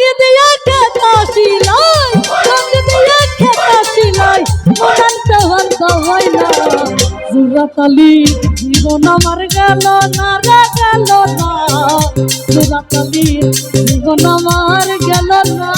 রঙে দিয়া খেতা সিলাই, রঙে দিয়া খেতা সিলাই, মনটা হন্ত হয় না। জোড়াতালি জীবন আমার গেল না রে গেল না, জোড়াতালি জীবন আমার গেল না।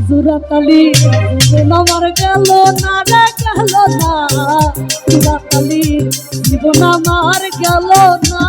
জোড়াতালি জীবন আমার গেল না রে গেল না, জোড়াতালি জীবন আমার গেল না।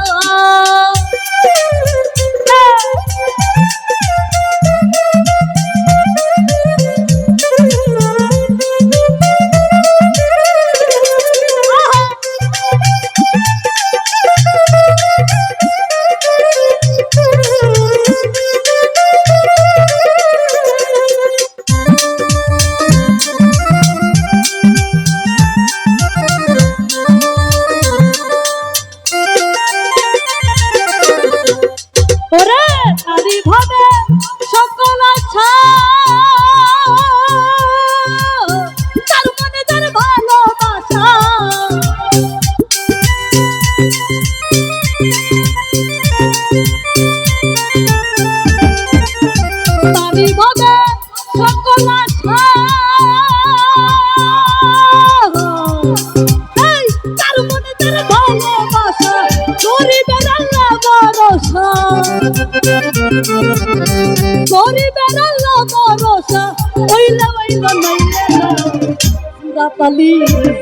জোড়াতালি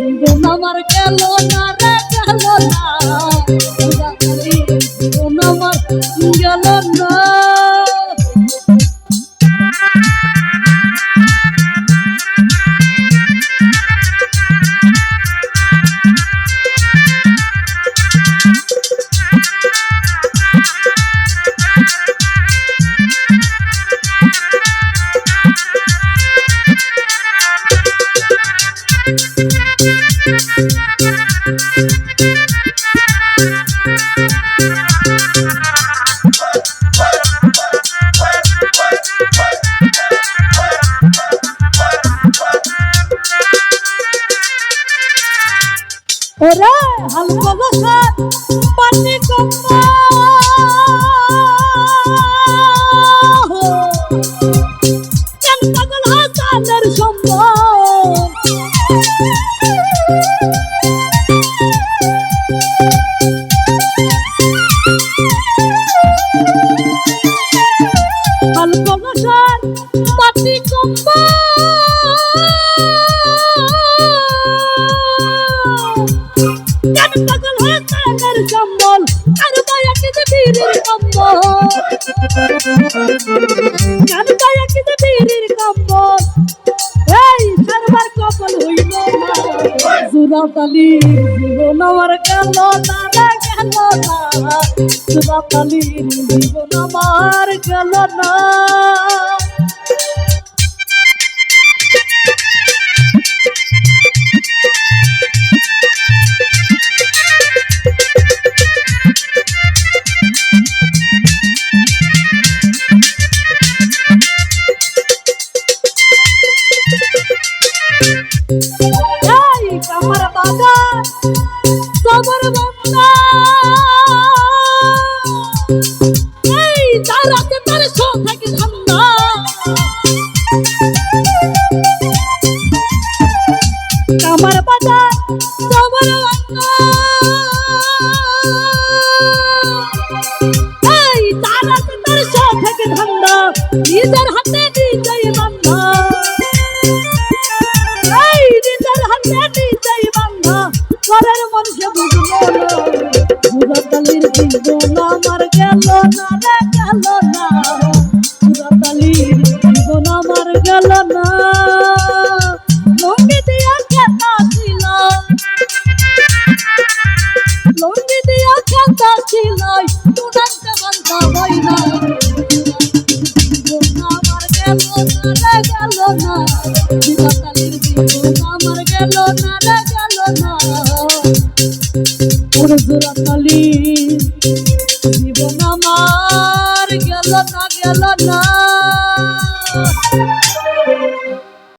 জীবন আমার গেল না রে গেল না, জোড়াতালি জীবন আমার গেল না। ওরে হালকা বসা পানি কম্বা কেন পাগল হাসানের সম্ভব, হালকা বসার পানি কম্বা পাগল হাসানের সম্বল, আর দয়াকে যে বীরের কম্বল, আর দয়াকে যে বীরের কম্বল, এই সরবার কপাল হইল না। জোড়াতালি জীবন আমার গেল না রে গেল না, জোড়াতালি জীবন আমার গেল না। আমার বাজার সবর বন্ধা, এই তার রাতে তার শো থাকে ঠান্ডা। ধান্দা নিজের হাতে নিজেই বান্ধা এই নিজের হাতে নিজেই বান্ধা ঘরের মানুষে বুঝলো না জুরাতালির জীবন আমার গেল না রে গেল না জুরাতালির জীবন আমার গেল না লঙ্গি দিয়া খেতা ছিল লঙ্গি দিয়া খেতা ছিল তুনান্তে বান্ধা হয় না জীবন আমার গেল না রে গেল না জুরাতালির জীবন আমার গেল না রে গেল না জুরাতালির জীবন আমার গেল না